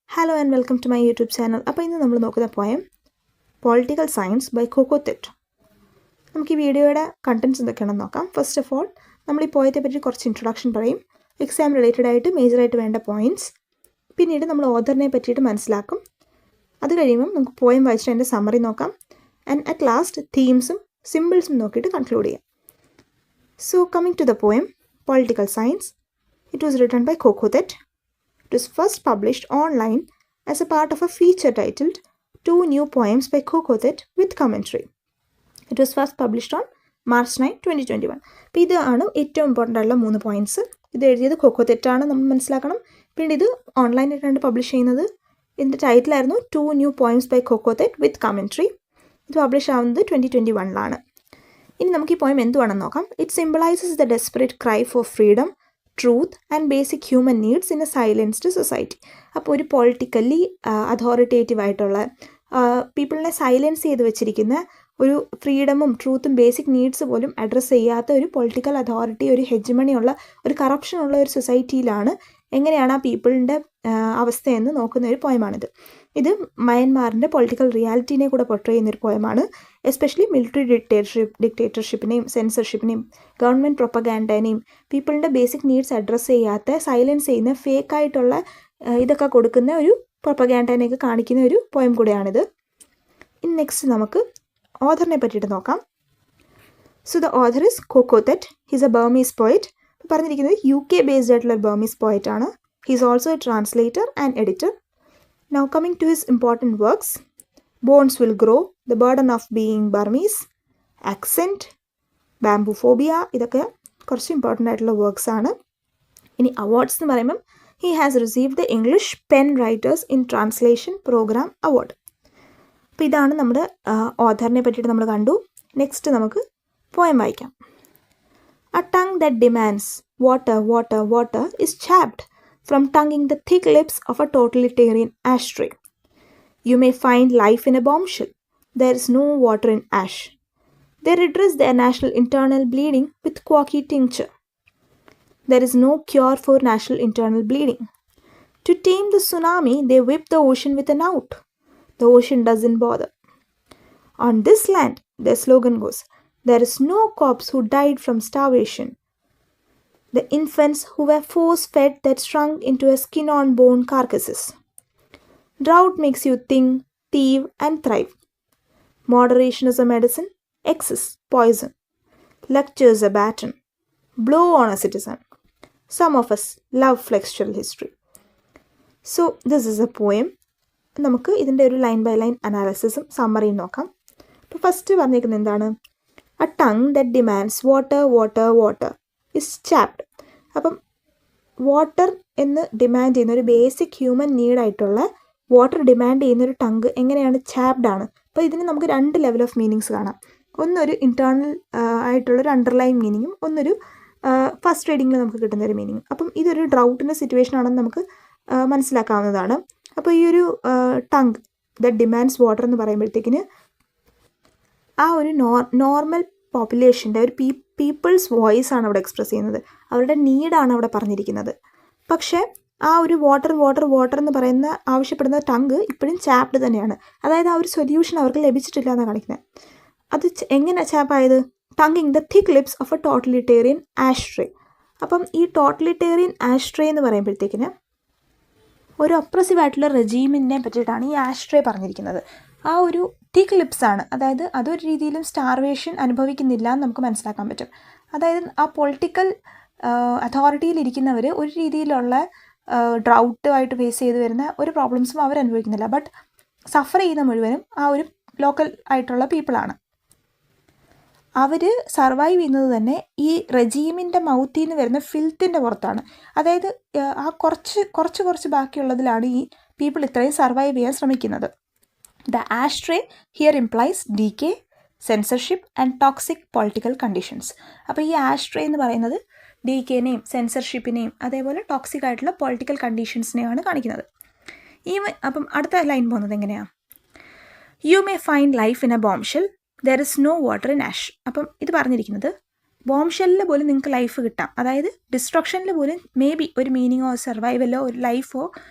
Hello and welcome to my YouTube channel. അപ്പോൾ ഇന്ന് നമ്മൾ നോക്കുന്ന poem political science by Ko Ko Thett. നമുക്ക് ഈ വീഡിയോയുടെ കണ്ടൻറ്റ്സ് എന്തൊക്കെയാണെന്ന് നോക്കാം. ഫസ്റ്റ് ഓഫ് ഓൾ നമ്മൾ ഈ പോയത്തെ പറ്റി കുറച്ച് ഇൻട്രൊഡക്ഷൻ പറയും, എക്സാം റിലേറ്റഡ് ആയിട്ട് മേജറായിട്ട് വേണ്ട പോയിൻറ്റ്സ്, പിന്നീട് നമ്മൾ ഓഥറിനെ പറ്റിയിട്ട് മനസ്സിലാക്കും. അത് കഴിയുമ്പം നമുക്ക് പോയം വായിച്ചിട്ട് അതിൻ്റെ സമ്മറി നോക്കാം. ആൻഡ് അറ്റ് ലാസ്റ്റ് തീംസും സിമ്പിൾസും നോക്കിയിട്ട് കൺക്ലൂഡ് ചെയ്യാം. So coming to the poem political science, it was written by Ko Ko Thett. It was first published online as a part of a feature titled Two New Poems by Coco Tet with Commentary. It was first published on March 9, 2021. അപ്പോൾ ഇതാണ് ഏറ്റവും important ആയിട്ടുള്ള 3 points. ഇത് എഴുതിയത് cocoa തെറ്റാണ്, നമ്മൾ മനസ്സിലാക്കണം. പിന്നെ ഇത് ഓൺലൈനായിട്ടാണ് പബ്ലിഷ് ചെയ്യുന്നത്. ഇതിൻ്റെ ടൈറ്റിലായിരുന്നു two new poems by Ko Ko Thett with commentary. ഇത് പബ്ലിഷ് ആവുന്നത് 2021 ഇനി നമുക്ക് ഈ പോയം എന്തുവാണെന്ന് നോക്കാം. It symbolises the desperate cry for freedom, truth and basic human needs in A silenced society. അപ്പോൾ ഒരു പൊളിറ്റിക്കലി അതോറിറ്റേറ്റീവ് ആയിട്ടുള്ള പീപ്പിളിനെ സൈലൻസ് ചെയ്ത് വെച്ചിരിക്കുന്ന ഒരു ഫ്രീഡമും ട്രൂത്തും ബേസിക് നീഡ്സ് പോലും അഡ്രസ്സ് ചെയ്യാത്ത ഒരു പൊളിറ്റിക്കൽ അതോറിറ്റി, ഒരു ഹെജ്മണിയുള്ള ഒരു കറപ്ഷനുള്ള ഒരു സൊസൈറ്റിയിലാണ് എങ്ങനെയാണ് ആ പീപ്പിളിൻ്റെ അവസ്ഥയെന്ന് നോക്കുന്ന ഒരു പോയമാണിത്. ഇത് മയൻമാറിൻ്റെ പൊളിറ്റിക്കൽ റിയാലിറ്റീനെ കൂടെ പൊർട്രേ ചെയ്യുന്നൊരു പോയമാണ്. എസ്പെഷ്യലി മിലിറ്ററി ഡിക്റ്റേറ്റർഷിപ്പിനെയും സെൻസർഷിപ്പിനെയും ഗവൺമെൻറ് പ്രൊപ്പഗാൻഡേനെയും പീപ്പിളിൻ്റെ ബേസിക് നീഡ്സ് അഡ്രസ്സ് ചെയ്യാത്ത, സൈലൻസ് ചെയ്യുന്ന, ഫേക്കായിട്ടുള്ള ഇതൊക്കെ കൊടുക്കുന്ന ഒരു പ്രൊപ്പഗാൻഡേനെയൊക്കെ കാണിക്കുന്ന ഒരു പോയം കൂടെയാണിത്. ഇനി നെക്സ്റ്റ് നമുക്ക് ഓഥറിനെ പറ്റിയിട്ട് നോക്കാം. So the author is Ko Ko Thett. He's a Burmese poet. പറഞ്ഞിരിക്കുന്നത് UK ബേസ്ഡ് ആയിട്ടുള്ള ഒരു ബർമീസ് പോയറ്റ് ആണ്. He's also a translator and editor. Now coming to his important works, Bones Will Grow, The Burden of Being Burmese, Accent, Bamboophobia, ഇതൊക്കെ കുറച്ച് important ആയിട്ടുള്ള works ആണ്. ഇനി awards എന്ന് പറയുമ്പം he has received the English Pen Writers in Translation Program Award. അപ്പോൾ ഇതാണ് നമ്മുടെ ഓഥറിനെ പറ്റിയിട്ട് നമ്മൾ കണ്ടു. നെക്സ്റ്റ് നമുക്ക് പോയം വായിക്കാം. A tongue that demands water, water, water is chapped from tonguing the thick lips of a totalitarian ashtray. You may find life in a bombshell. There is no water in ash. They redress their national internal bleeding with quacky tincture. There is no cure for national internal bleeding. To tame the tsunami, they whip the ocean with a knout. The ocean doesn't bother. On this land, their slogan goes, there is no corpse who died from starvation. The infants who were force-fed that shrunk into a skin-on-bone carcasses. Drought makes you think, thieve and thrive. Moderation is a medicine, excess poison. Lecture is a baton, blow on a citizen. Some of us love flexual history. So this is a poem. നമുക്ക് ഇതിൻ്റെ ഒരു line by line അനാലിസിസും സമ്മറിയും നോക്കാം. അപ്പോൾ first പറഞ്ഞിരിക്കുന്നത് എന്താണ്? A tongue that demands water, water, water is chapped. അപ്പം water എന്ന് demand ചെയ്യുന്ന ഒരു ബേസിക് ഹ്യൂമൻ നീഡായിട്ടുള്ള വാട്ടർ ഡിമാൻഡ് ചെയ്യുന്നൊരു ടങ്ക് എങ്ങനെയാണ്? ചാപ്ഡ് ആണ്. അപ്പോൾ ഇതിന് നമുക്ക് 2 ലെവൽ ഓഫ് മീനിങ്സ് കാണാം. ഒന്നൊരു ഇൻറ്റേർണൽ ആയിട്ടുള്ളൊരു അണ്ടർലൈൻ മീനിങ്ങും ഒന്നൊരു ഫസ്റ്റ് റീഡിങ്ങിൽ നമുക്ക് കിട്ടുന്നൊരു മീനിങ്. അപ്പം ഇതൊരു ഡ്രൗട്ടിൻ്റെ സിറ്റുവേഷൻ ആണെന്ന് നമുക്ക് മനസ്സിലാക്കാവുന്നതാണ്. അപ്പോൾ ഈ ഒരു ടങ്ക് ദാറ്റ് ഡിമാൻഡ്സ് വാട്ടർ എന്ന് പറയുമ്പോഴത്തേക്കിന് ആ ഒരു നോർമൽ പോപ്പുലേഷൻ്റെ ഒരു പീപ്പിൾസ് വോയിസ് ആണ് അവിടെ എക്സ്പ്രസ് ചെയ്യുന്നത്. അവരുടെ നീഡാണ് അവിടെ പറഞ്ഞിരിക്കുന്നത്. പക്ഷേ ആ ഒരു വാട്ടർ വാട്ടർ വാട്ടർ എന്ന് പറയുന്ന ആവശ്യപ്പെടുന്ന ടങ്ക് ഇപ്പോഴും ചാപ്ഡ് തന്നെയാണ്. അതായത് ആ ഒരു സൊല്യൂഷൻ അവർക്ക് ലഭിച്ചിട്ടില്ല എന്നാണ് കാണിക്കുന്നത്. അത് എങ്ങനെ ചാപ്പായത്? Tonguing the thick lips of a totalitarian ashtray. അപ്പം ഈ ടോട്ടലിറ്റേറിയൻ ആഷ്ട്രേ എന്ന് പറയുമ്പോഴത്തേക്കിന് ഒരു ഒപ്രസീവ് ആയിട്ടുള്ള റെജീമിനെ പറ്റിയിട്ടാണ് ഈ ആഷ്ട്രേ പറഞ്ഞിരിക്കുന്നത്. ആ ഒരു തിക്ക് ലിപ്സ് ആണ്, അതായത് അതൊരു രീതിയിലും സ്റ്റാർവേഷൻ അനുഭവിക്കുന്നില്ല എന്ന് നമുക്ക് മനസ്സിലാക്കാൻ പറ്റും. അതായത് ആ പൊളിറ്റിക്കൽ അതോറിറ്റിയിലിരിക്കുന്നവർ ഒരു രീതിയിലുള്ള ഡ്രൗട്ടുമായിട്ട് ഫേസ് ചെയ്ത് വരുന്ന ഒരു പ്രോബ്ലംസും അവർ അനുഭവിക്കുന്നില്ല. ബട്ട് സഫർ ചെയ്യുന്ന മുഴുവനും ആ ഒരു ലോക്കൽ ആയിട്ടുള്ള പീപ്പിളാണ്. അവർ സർവൈവ് ചെയ്യുന്നത് തന്നെ ഈ റെജീമിൻ്റെ മൗത്തിൽ നിന്ന് വരുന്ന ഫിൽത്തിൻ്റെ പുറത്താണ്. അതായത് ആ കുറച്ച് ബാക്കിയുള്ളതിലാണ് ഈ പീപ്പിൾ ഇത്രയും സർവൈവ് ചെയ്യാൻ ശ്രമിക്കുന്നത്. The ashtray here implies decay, censorship and toxic political conditions. അപ്പോൾ ഈ ആഷ്ട്രേ എന്ന് പറയുന്നത് ഡീക്കേനെയും സെൻസർഷിപ്പിനെയും അതേപോലെ ടോക്സിക് ആയിട്ടുള്ള പൊളിറ്റിക്കൽ കണ്ടീഷൻസിനെയാണ് കാണിക്കുന്നത്. അപ്പം അടുത്ത ലൈൻ പോകുന്നത് എങ്ങനെയാണ്? You may find life in a bombshell, there is no water in ash. അപ്പം ഇത് പറഞ്ഞിരിക്കുന്നത് ബോംഷെല്ലിൽ പോലും നിങ്ങൾക്ക് ലൈഫ് കിട്ടാം. അതായത് ഡിസ്ട്രക്ഷനിൽ പോലും മേ ബി ഒരു മീനിങ്ങോ സർവൈവലോ ഒരു ലൈഫോ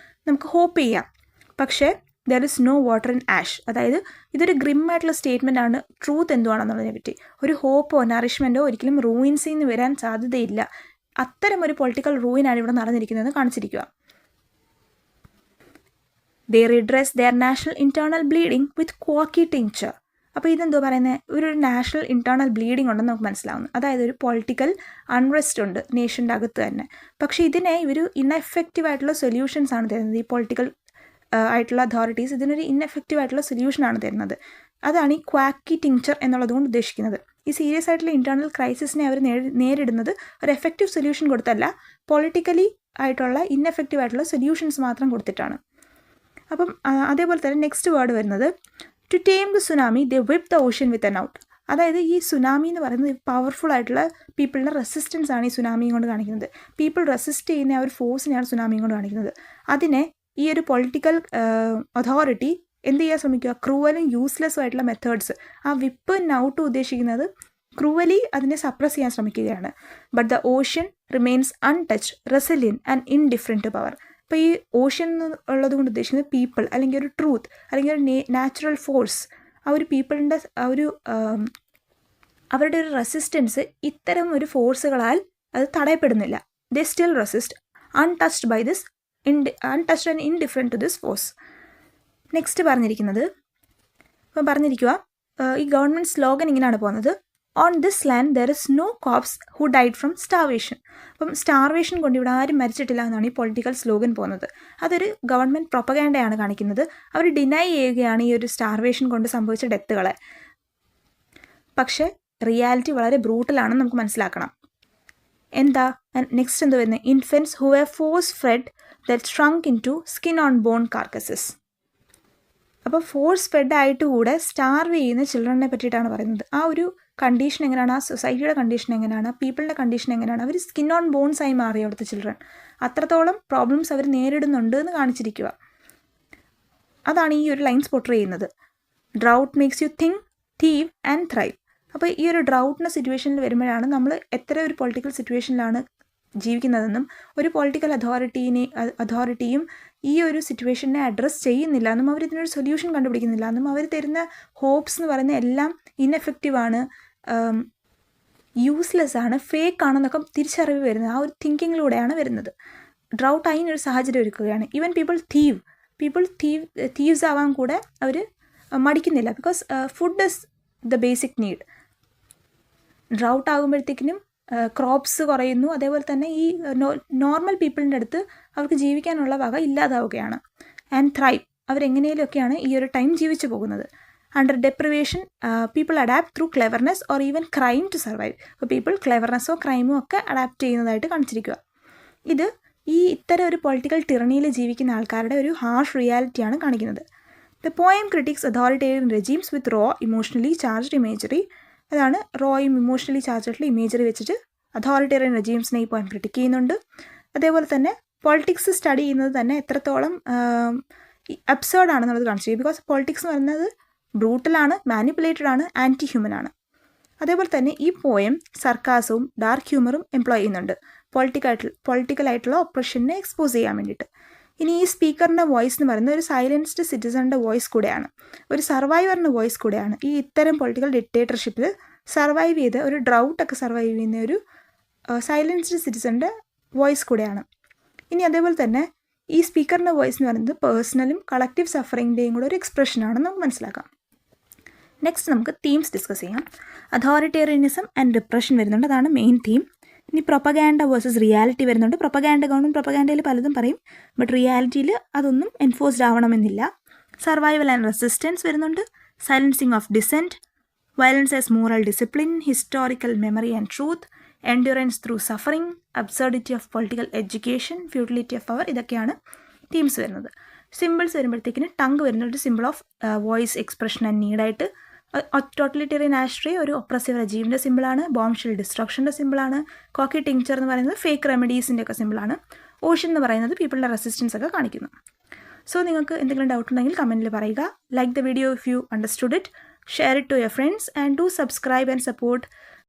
നമുക്ക് ഹോപ്പ് ചെയ്യാം. പക്ഷേ there is no water in ash. അതായത് ഇതൊരു ഗ്രിമ്മായിട്ടുള്ള സ്റ്റേറ്റ്മെൻ്റ് ആണ് ട്രൂത്ത് എന്തുവാണെന്നുള്ളതിനെ പറ്റി. ഒരു ഹോപ്പോ നറിഷ്മെൻറ്റോ ഒരിക്കലും റൂയിൻസിൽ നിന്ന് വരാൻ സാധ്യതയില്ല. അത്തരം ഒരു പൊളിറ്റിക്കൽ റൂയിനാണ് ഇവിടെ നടന്നിരിക്കുന്നതെന്ന് കാണിച്ചിരിക്കുക. They redress their national internal bleeding with quacky tincture. അപ്പോൾ ഇതെന്തോ പറയുന്നത്, ഒരു നാഷണൽ ഇൻറ്റേർണൽ ബ്ലീഡിംഗ് ഉണ്ടെന്ന് നമുക്ക് മനസ്സിലാവുന്നു. അതായത് ഒരു പൊളിറ്റിക്കൽ അൺറെസ്റ്റ് ഉണ്ട് നേഷൻ്റെ അകത്ത് തന്നെ. പക്ഷേ ഇതിനെ ഇവർ ഇൻഎഫക്റ്റീവ് ആയിട്ടുള്ള സൊല്യൂഷൻസ് ആണ് തരുന്നത്. ഈ പൊളിറ്റിക്കൽ ആയിട്ടുള്ള അതോറിറ്റീസ് ഇതിനൊരു ഇൻഎഫക്റ്റീവ് ആയിട്ടുള്ള സൊല്യൂഷനാണ് തരുന്നത്. അതാണ് ഈ ക്വാക്കി ടിങ്ചർ എന്നുള്ളതുകൊണ്ട് ഉദ്ദേശിക്കുന്നത്. ഈ സീരിയസ് ആയിട്ടുള്ള ഇൻറ്റേർണൽ ക്രൈസിസിനെ അവർ നേരിടുന്നത് ഒരു എഫക്റ്റീവ് സൊല്യൂഷൻ കൊടുത്തല്ല, പൊളിറ്റിക്കലി ആയിട്ടുള്ള ഇൻഎഫക്റ്റീവ് ആയിട്ടുള്ള സൊല്യൂഷൻസ് മാത്രം കൊടുത്തിട്ടാണ്. അപ്പം അതേപോലെ തന്നെ നെക്സ്റ്റ് വേർഡ് വരുന്നത് to term the tsunami they whip the ocean with an out. അതായത് ഈ സുനാമി എന്ന് പറയുന്നത് പവർഫുൾ ആയിട്ടുള്ള പീപ്പിളിൻ്റെ റെസിസ്റ്റൻസ് ആണ് ഈ സുനാമിയും കൊണ്ട് കാണിക്കുന്നത്. പീപ്പിൾ റെസിസ്റ്റ് ചെയ്യുന്ന ആ ഒരു ഫോഴ്സിനെയാണ് സുനാമിയും കൊണ്ട് കാണിക്കുന്നത്. അതിനെ ഈ ഒരു പൊളിറ്റിക്കൽ അതോറിറ്റി എന്ത് ചെയ്യാൻ ശ്രമിക്കുക, ക്രൂവലും യൂസ്ലെസ്സും ആയിട്ടുള്ള മെത്തേഡ്സ്, ആ വിപ്പ് ഔട്ട് ഉദ്ദേശിക്കുന്നത് ക്രൂവലി അതിനെ സപ്രസ് ചെയ്യാൻ ശ്രമിക്കുകയാണ്. But the ocean remains untouched, resilient and indifferent to power. അപ്പോൾ ഈ ഓഷ്യൻ എന്നുള്ളത് കൊണ്ട് ഉദ്ദേശിക്കുന്നത് പീപ്പിൾ, അല്ലെങ്കിൽ ഒരു ട്രൂത്ത്, അല്ലെങ്കിൽ ഒരു നാച്ചുറൽ ഫോഴ്സ്. ആ ഒരു പീപ്പിളിൻ്റെ ആ ഒരു അവരുടെ ഒരു റെസിസ്റ്റൻസ് ഇത്തരം ഒരു ഫോഴ്സുകളാൽ അത് തടയപ്പെടുന്നില്ല. They still resist untouched by this untouched and indifferent to this force. Next പറഞ്ഞിരിക്കുക ഈ ഗവൺമെൻറ് സ്ലോഗൻ ഇങ്ങനെയാണ് പോകുന്നത്, on this land there is no corpse who died from starvation. അപ്പം സ്റ്റാർവേഷൻ കൊണ്ട് ഇവിടെ ആരും മരിച്ചിട്ടില്ല എന്നാണ് ഈ പൊളിറ്റിക്കൽ സ്ലോഗൻ പോകുന്നത്. അതൊരു ഗവൺമെൻറ് പ്രൊപ്പഗാൻഡയാണ് കാണിക്കുന്നത്. അവർ ഡിനൈ ചെയ്യുകയാണ് ഈ ഒരു സ്റ്റാർവേഷൻ കൊണ്ട് സംഭവിച്ച ഡെത്തുകളെ. പക്ഷേ റിയാലിറ്റി വളരെ ബ്രൂട്ടലാണെന്ന് നമുക്ക് മനസ്സിലാക്കണം. എന്താ നെക്സ്റ്റ് എന്ത് വരുന്നത്, infants who have force fed that shrunk into skin on bone carcasses. അപ്പോൾ ഫോഴ്സ് ഫെഡ് ആയിട്ട് കൂടെ സ്റ്റാർവ് ചെയ്യുന്ന ചിൽഡ്രനെ പറ്റിയിട്ടാണ് പറയുന്നത്. ആ ഒരു കണ്ടീഷൻ എങ്ങനെയാണ്, ആ സൊസൈറ്റിയുടെ കണ്ടീഷൻ എങ്ങനെയാണ്, ആ പീപ്പിളിൻ്റെ കണ്ടീഷൻ എങ്ങനെയാണ്, അവർ സ്കിൻ ഓൺ ബോൺസ് ആയി മാറി അവിടുത്തെ ചിൽഡ്രൻ. അത്രത്തോളം പ്രോബ്ലംസ് അവർ നേരിടുന്നുണ്ട് എന്ന് കാണിച്ചിരിക്കുക. അതാണ് ഈ ഒരു ലൈൻസ് പോർട്രേ ചെയ്യുന്നത്. Drought makes you think, തീവ് and thrive. അപ്പോൾ ഈ ഒരു ഡ്രൗട്ടിൻ്റെ സിറ്റുവേഷനിൽ വരുമ്പോഴാണ് നമ്മൾ എത്ര ഒരു പൊളിറ്റിക്കൽ സിറ്റുവേഷനിലാണ് ജീവിക്കുന്നതെന്നും ഒരു പൊളിറ്റിക്കൽ അതോറിറ്റിയും ഈ ഒരു സിറ്റുവേഷനെ അഡ്രസ്സ് ചെയ്യുന്നില്ല എന്നും അവർ ഇതിനൊരു സൊല്യൂഷൻ കണ്ടുപിടിക്കുന്നില്ല എന്നും അവർ തരുന്ന ഹോപ്സ് എന്ന് പറയുന്ന എല്ലാം ഇൻഎഫക്റ്റീവാണ്, യൂസ്ലെസ് ആണ്, ഫേക്ക് ആണെന്നൊക്കെ തിരിച്ചറിവ് വരുന്നത് ആ ഒരു തിങ്കിങ്ങിലൂടെയാണ് വരുന്നത്. ഡ്രൗട്ട് അതിനൊരു സാഹചര്യം ഒരുക്കുകയാണ്. ഈവൻ തീവ്സ് ആവാൻ കൂടെ അവർ മടിക്കുന്നില്ല. Because food is the basic need. Drought ആകുമ്പോഴത്തേക്കിനും ക്രോപ്സ് കുറയുന്നു. അതേപോലെ തന്നെ ഈ നോർമൽ പീപ്പിളിൻ്റെ അടുത്ത് അവർക്ക് ജീവിക്കാനുള്ള വക ഇല്ലാതാവുകയാണ്. ആൻഡ് ത്രൈവ്, അവരെങ്ങനെയൊക്കെയാണ് ഈ ഒരു ടൈം ജീവിച്ചു പോകുന്നത്. Under deprivation people adapt through cleverness or even crime to survive. അപ്പോൾ പീപ്പിൾ ക്ലെവർനെസ്സോ ക്രൈമോ ഒക്കെ അഡാപ്റ്റ് ചെയ്യുന്നതായിട്ട് കാണിച്ചിരിക്കുക. ഇത് ഇത്തരം ഒരു പൊളിറ്റിക്കൽ ടിറണിയിൽ ജീവിക്കുന്ന ആൾക്കാരുടെ ഒരു ഹാർഷ് റിയാലിറ്റിയാണ് കാണിക്കുന്നത്. The poem critiques authoritarian regimes with raw emotionally charged imagery. അതാണ് റോയും ഇമോഷണലി ചാർജ് ആയിട്ടുള്ള ഇമേജറി വെച്ചിട്ട് അതോറിറ്റേറിയൻ റെജീംസിനെ ഈ പോയം ക്രിറ്റിക് ചെയ്യുന്നുണ്ട്. അതേപോലെ തന്നെ പൊളിറ്റിക്സ് സ്റ്റഡി ചെയ്യുന്നത് തന്നെ എത്രത്തോളം അബ്സേർഡ് ആണെന്നുള്ളത് കാണിച്ചു. ബിക്കോസ് പൊളിറ്റിക്സ് എന്ന് പറയുന്നത് ബ്രൂട്ടലാണ്, മാനിപ്പുലേറ്റഡ് ആണ്, ആൻറ്റി ഹ്യൂമൻ ആണ്. അതേപോലെ തന്നെ ഈ പോയം സർക്കാസവും ഡാർക്ക് ഹ്യൂമറും എംപ്ലോയ് ചെയ്യുന്നുണ്ട് പൊളിറ്റിക്കലായിട്ടുള്ള ഒപ്രഷനെ എക്സ്പോസ് ചെയ്യാൻ വേണ്ടിയിട്ട്. ഇനി ഈ സ്പീക്കറിൻ്റെ വോയിസ് എന്ന് പറയുന്നത് ഒരു സൈലൻസ്ഡ് സിറ്റിസണിൻ്റെ വോയിസ് കൂടെയാണ്, ഒരു സർവൈവറിൻ്റെ വോയിസ് കൂടെയാണ്. ഈ ഇത്തരം പൊളിറ്റിക്കൽ ഡിക്റ്റേറ്റർഷിപ്പിൽ സർവൈവ് ചെയ്ത് ഒരു ഡ്രൗട്ടൊക്കെ സർവൈവ് ചെയ്യുന്ന ഒരു സൈലൻസ്ഡ് സിറ്റിസണിൻ്റെ വോയിസ് കൂടെയാണ്. ഇനി അതേപോലെ തന്നെ ഈ സ്പീക്കറിൻ്റെ വോയിസ് എന്ന് പറയുന്നത് പേഴ്സണലും കളക്റ്റീവ് സഫറിങ്ങിൻ്റെയും കൂടെ ഒരു എക്സ്പ്രഷനാണെന്ന് നമുക്ക് മനസ്സിലാക്കാം. നെക്സ്റ്റ് നമുക്ക് തീംസ് ഡിസ്കസ് ചെയ്യാം. അതോറിറ്റേറിയനിസം ആൻഡ് റിപ്രഷൻ വരുന്നുണ്ട്, അതാണ് മെയിൻ തീം. ഇനി പ്രൊപ്പഗാൻഡ വേഴ്സസ് റിയാലിറ്റി വരുന്നുണ്ട്. ഗവൺമെൻറ് പ്രൊപ്പഗാൻഡയിൽ പലതും പറയും, ബട്ട് റിയാലിറ്റിയിൽ അതൊന്നും എൻഫോഴ്സ്ഡ് ആവണമെന്നില്ല. സർവൈവൽ ആൻഡ് റെസിസ്റ്റൻസ് വരുന്നുണ്ട്. Silencing of dissent, violence as moral discipline, historical memory and truth, endurance through suffering, absurdity of political education, futility of power. ഇതൊക്കെയാണ് തീംസ് വരുന്നത്. സിമ്പിൾസ് വരുമ്പോഴത്തേക്കിന് ടങ്ക് വരുന്നുണ്ട്, symbol of voice, expression and നീഡായിട്ട്. Totalitarian ashtray ഒരു oppressive റെജീമിൻ്റെ സിമ്പിളാണ്. ബോംഷെൽ ഡിസ്ട്രക്ഷൻ്റെ സിമ്പിളാണ്. കോക്കി tincture എന്ന് പറയുന്നത് ഫേക്ക് റെമഡീസിൻ്റെ ഒക്കെ സിമ്പിളാണ്. ഓഷ്യൻ എന്ന് പറയുന്നത് പീപ്പിളുടെ റെസിസ്റ്റൻസ് ഒക്കെ കാണിക്കുന്നു. സോ നിങ്ങൾക്ക് എന്തെങ്കിലും ഡൗട്ട് ഉണ്ടെങ്കിൽ കമൻറ്റിൽ പറയുക. Like the video if you understood it, share it to your friends and do subscribe and support